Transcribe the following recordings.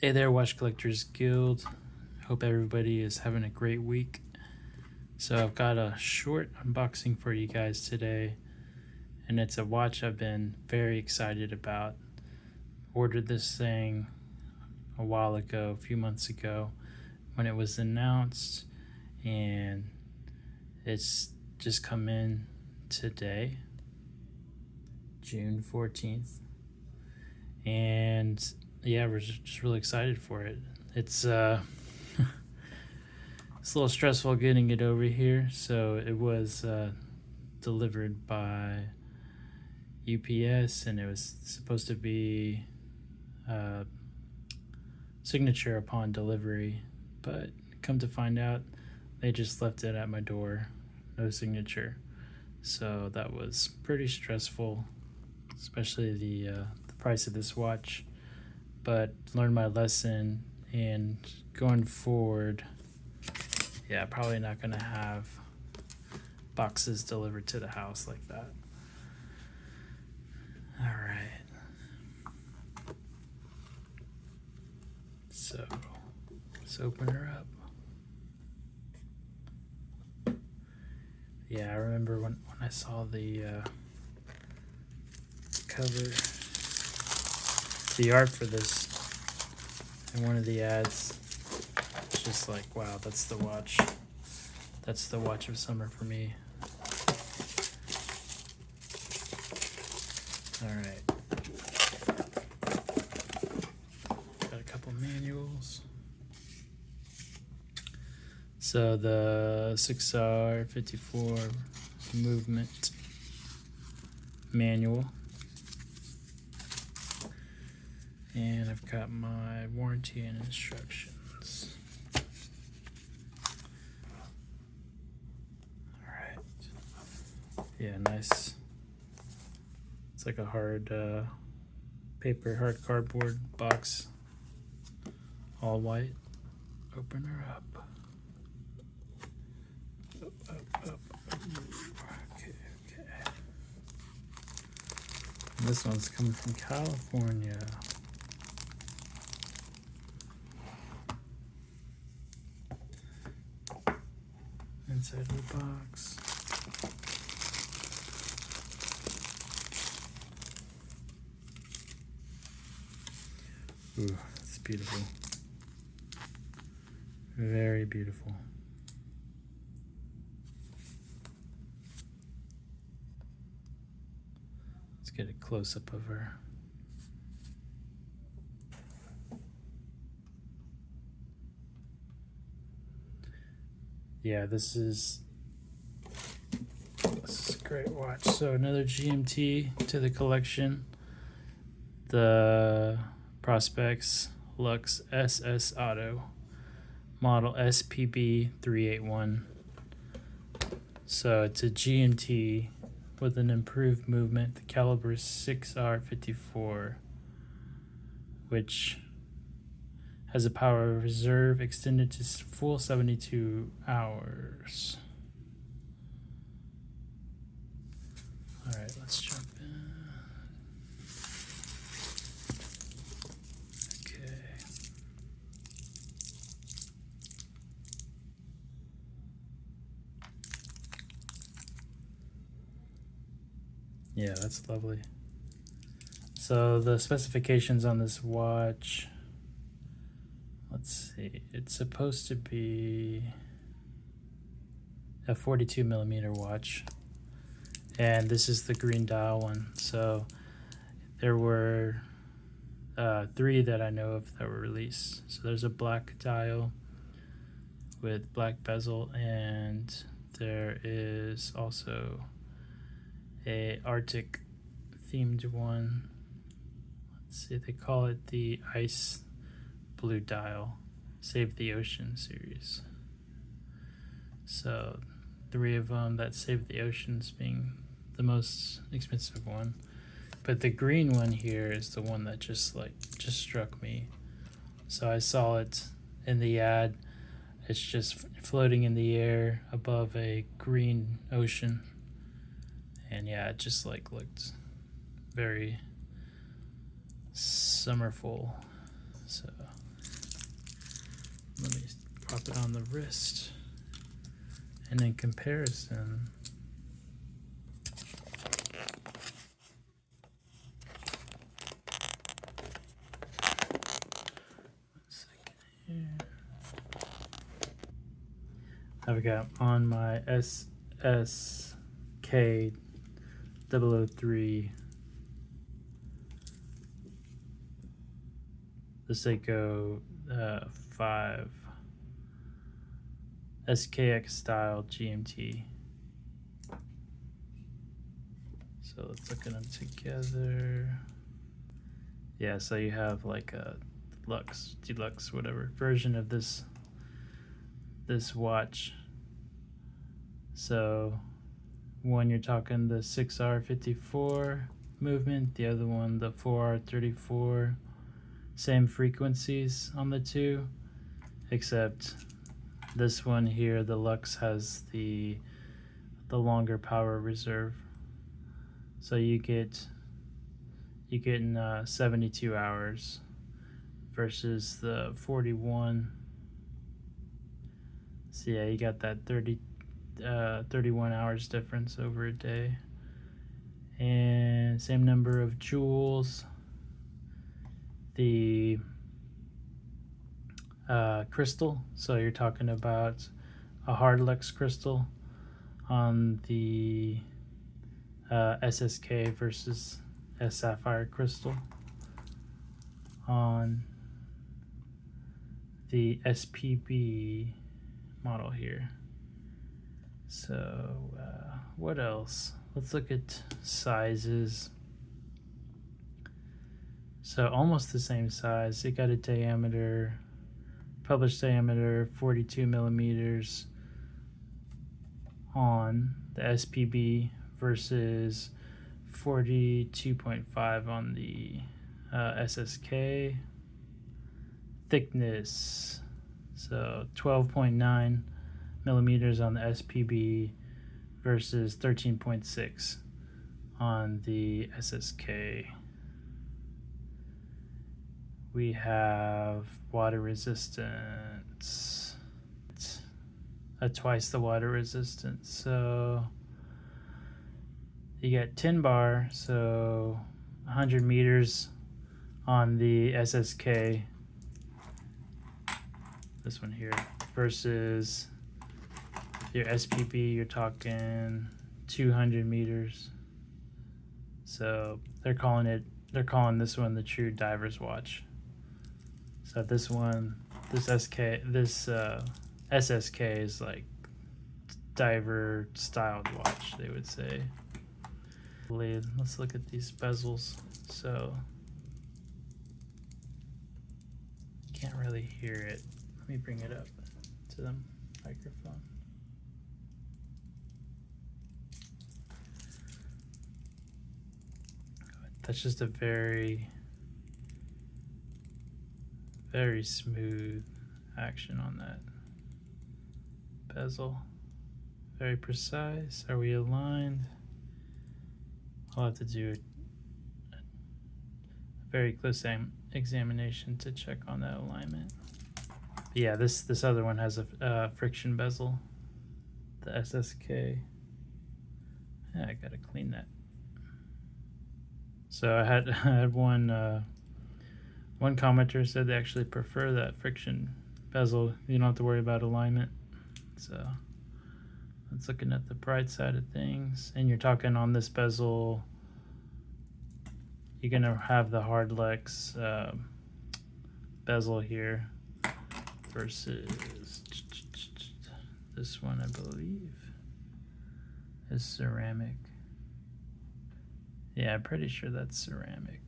Hey there, Watch Collectors Guild. Hope everybody is having a great week. So I've got a short unboxing for you guys today, and it's a watch I've been very excited about. Ordered this thing a while ago, a few months ago, when it was announced, and it's just come in today, June 14th. And yeah, we're just really excited for it. It's it's a little stressful getting it over here. So it was delivered by UPS, and it was supposed to be signature upon delivery, but come to find out, they just left it at my door, no signature. So that was pretty stressful, especially the price of this watch. But learned my lesson, and going forward, yeah, probably not gonna have boxes delivered to the house like that. All right. So let's open her up. Yeah, I remember when I saw the cover, the art for this in one of the ads. It's just like, wow, that's the watch. That's the watch of summer for me. All right. Got a couple manuals. So the 6R54 movement manual. And I've got my warranty and instructions. All right. Yeah, nice. It's like a hard paper, hard cardboard box, all white. Open her up. Up. Okay. And this one's coming from California. Inside the box. Ooh, it's beautiful. Very beautiful. Let's get a close-up of her. Yeah, this is a great watch. So another GMT to the collection. The Prospex Luxe SS Auto model SPB381. So it's a GMT with an improved movement, the caliber 6R54, which has a power reserve extended to full 72 hours. All right, let's jump in. Okay. Yeah, that's lovely. So the specifications on this watch, let's see, it's supposed to be a 42 millimeter watch, and this is the green dial one. So there were 3 that I know of that were released. So there's a black dial with black bezel, and there is also a Arctic themed one. Let's see, they call it the ice blue dial, Save the Ocean series. So 3 of them, that Save the Oceans being the most expensive one. But the green one here is the one that just struck me. So I saw it in the ad. It's just floating in the air above a green ocean. And yeah, it just looked very summerful. So Let me pop it on the wrist. And in comparison, I've got on my SSK003 the Seiko 5 SKX style GMT. So let's look at them together. Yeah, so you have like a Luxe, deluxe, whatever version of this watch. So one you're talking the 6R54 movement, the other one the 4R34. Same frequencies on the two, except this one here, the Luxe, has the longer power reserve. So you get in 72 hours versus the 41. So yeah, you got that 31 hours difference over a day. And same number of jewels. The crystal, so you're talking about a hard Luxe crystal on the SSK versus a sapphire crystal on the SPB model here. So what else? Let's look at sizes. So almost the same size. It got a diameter, published diameter 42 millimeters on the SPB versus 42.5 on the SSK. Thickness, so 12.9 millimeters on the SPB versus 13.6 on the SSK. We have water resistance, twice the water resistance. So you get 10 bar, so 100 meters on the SSK, this one here, versus your SPB, you're talking 200 meters. So they're calling this one the true diver's watch. So this one, this SSK is like diver styled watch, they would say. Let's look at these bezels. So can't really hear it. Let me bring it up to the microphone. That's just a very, very smooth action on that bezel. Very precise. Are we aligned? I'll have to do a very close examination to check on that alignment. But yeah, this other one has a friction bezel, the SSK. Yeah, I gotta clean that. So I had one commenter said they actually prefer that friction bezel. You don't have to worry about alignment. So that's looking at the bright side of things. And you're talking on this bezel, you're gonna have the hard Luxe bezel here versus this one, I believe, is ceramic. Yeah, I'm pretty sure that's ceramic.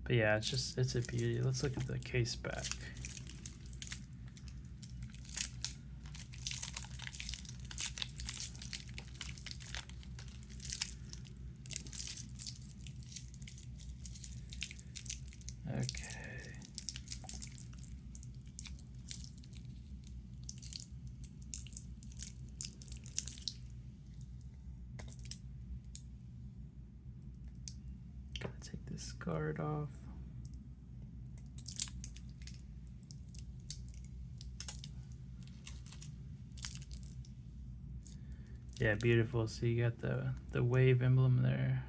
But yeah, it's a beauty. Let's look at the Caseback. Okay. Gotta take this guard off. Yeah, beautiful. So you got the wave emblem there.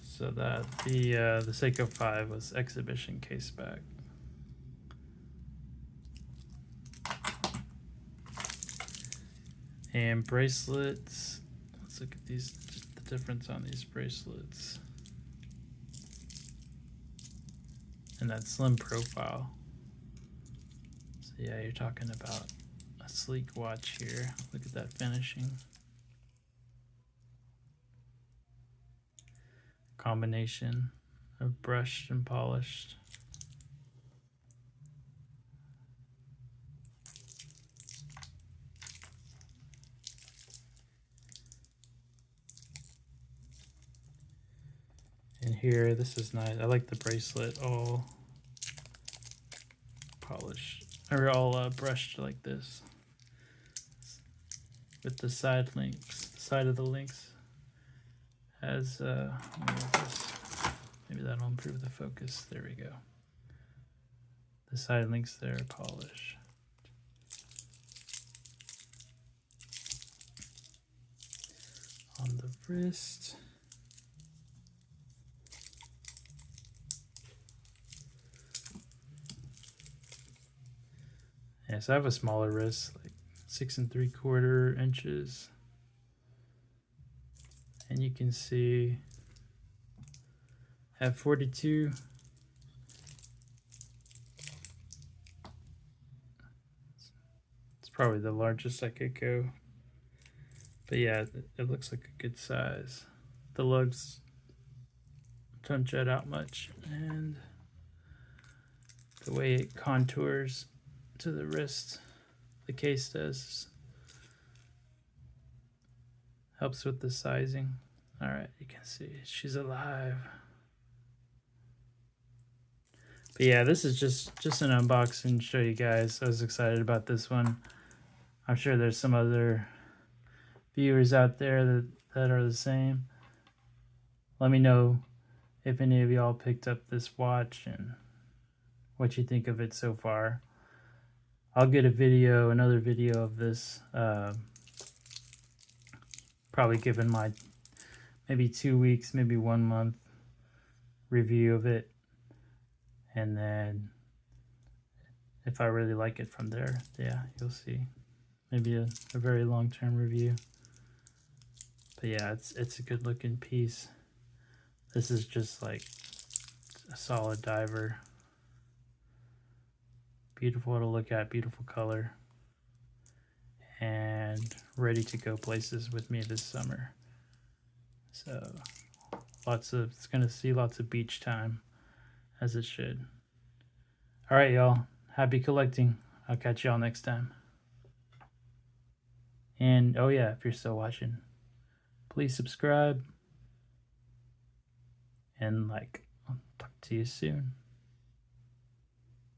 So that the Seiko 5 was exhibition Caseback. And bracelets. Let's look at these, the difference on these bracelets. And that slim profile. So yeah, you're talking about a sleek watch here. Look at that finishing. Combination of brushed and polished. And here, this is nice. I like the bracelet all polished, or all brushed like this. With the side links, the side of the links has, maybe that'll improve the focus. There we go. The side links there are polished. On the wrist. Yeah, so I have a smaller wrist, like 6 3/4 inches. And you can see I have 42. It's probably the largest I could go. But yeah, it looks like a good size. The lugs don't jet out much, and the way it contours to the wrist, the case does, helps with the sizing. All right, you can see she's alive. But yeah, this is just an unboxing to show you guys. I was excited about this one. I'm sure there's some other viewers out there that are the same. Let me know if any of y'all picked up this watch and what you think of it so far. I'll get another video of this, probably given my maybe 2 weeks, maybe 1 month review of it. And then if I really like it from there, yeah, you'll see maybe a very long-term review. But yeah, it's a good looking piece. This is just like a solid diver. Beautiful to look at, beautiful color, and ready to go places with me this summer. So it's gonna see lots of beach time, as it should. All right, y'all, happy collecting. I'll catch y'all next time. And oh yeah, if you're still watching, please subscribe and like. I'll talk to you soon.